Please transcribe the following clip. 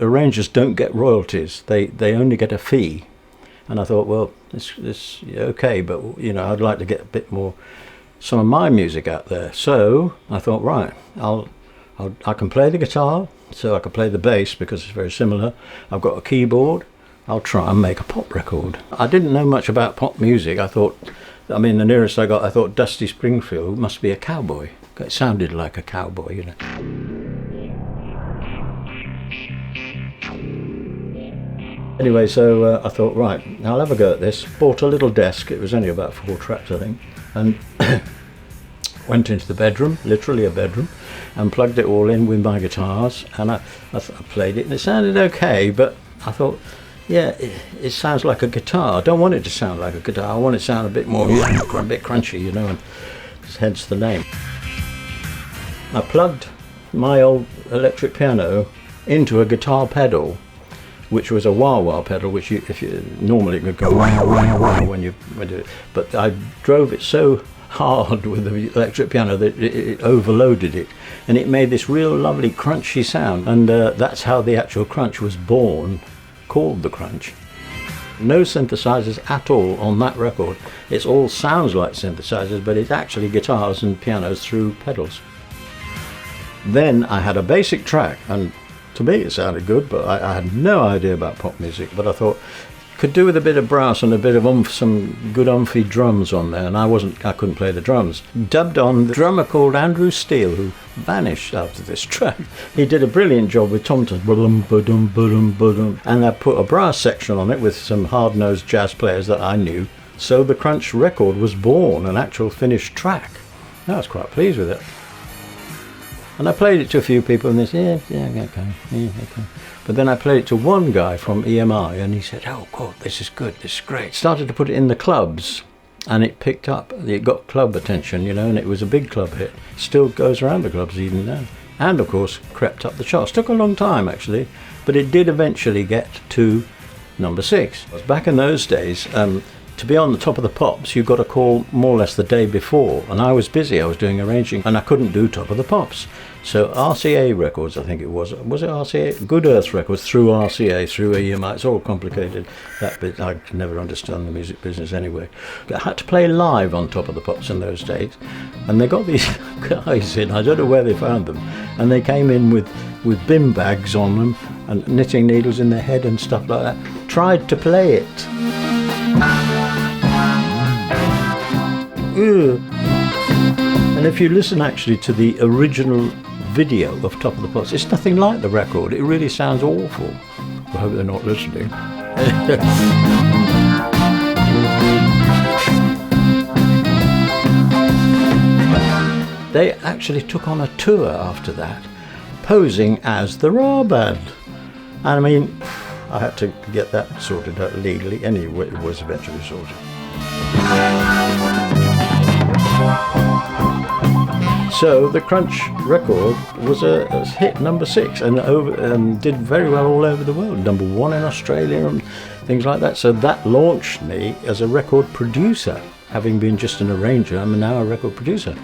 Arrangers don't get royalties, they only get a fee. And I thought, well, this okay, but you know, I'd like to get a bit more, some of my music out there. So I thought, right, I can play the guitar, so I can play the bass because it's very similar. I've got a keyboard. I'll try and make a pop record. I didn't know much about pop music. I mean, the nearest I got, I thought Dusty Springfield must be a cowboy. It sounded like a cowboy, you know. Anyway, so I thought, right, I'll have a go at this. Bought a little desk, it was only about 4 tracks, I think, and went into the bedroom, literally a bedroom, and plugged it all in with my guitars, and I played it, and it sounded okay, but I thought, yeah, it sounds like a guitar. I don't want it to sound like a guitar, I want it to sound a bit more, a bit crunchy, you know, and hence the name. I plugged my old electric piano into a guitar pedal, which was a wah-wah pedal, which if you normally it would go wah-wah-wah when you do it. But I drove it so hard with the electric piano that it overloaded it, and it made this real lovely crunchy sound. And that's how the actual crunch was born, called the crunch. No synthesizers at all on that record. It all sounds like synthesizers, but it's actually guitars and pianos through pedals. Then I had a basic track, and to me it sounded good, but I had no idea about pop music, but I thought could do with a bit of brass and a bit of some good umphy drums on there, and I couldn't play the drums. Dubbed on the drummer called Andrew Steele, who vanished after this track. He did a brilliant job with tom-toms, and I put a brass section on it with some hard-nosed jazz players that I knew. So the Crunch record was born, an actual finished track. I was quite pleased with it. And I played it to a few people, and they said, yeah, okay. But then I played it to one guy from EMI, and he said, oh, God, this is good, this is great. Started to put it in the clubs, and it picked up. It got club attention, you know, and it was a big club hit. Still goes around the clubs even now. And, of course, crept up the charts. Took a long time, actually, but it did eventually get to number 6. Back in those days, to be on the top of the pops, you got to call more or less the day before, and I was busy, I was doing arranging, and I couldn't do top of the pops. So RCA Records, I think it was it RCA? Good Earth Records, through RCA, through EMI, it's all complicated, that bit. I could never understand the music business anyway. I had to play live on top of the pops in those days, and they got these guys in, I don't know where they found them, and they came in with bin bags on them, and knitting needles in their head and stuff like that, tried to play it. And if you listen actually to the original video of Top of the Pops, it's nothing like the record. It really sounds awful. I hope they're not listening. They actually took on a tour after that, posing as the RAH Band. And I mean, I had to get that sorted out legally. Anyway, it was eventually sorted. So the Crunch record was a hit, number 6, and did very well all over the world. Number 1 in Australia and things like that. So that launched me as a record producer. Having been just an arranger, I'm now a record producer.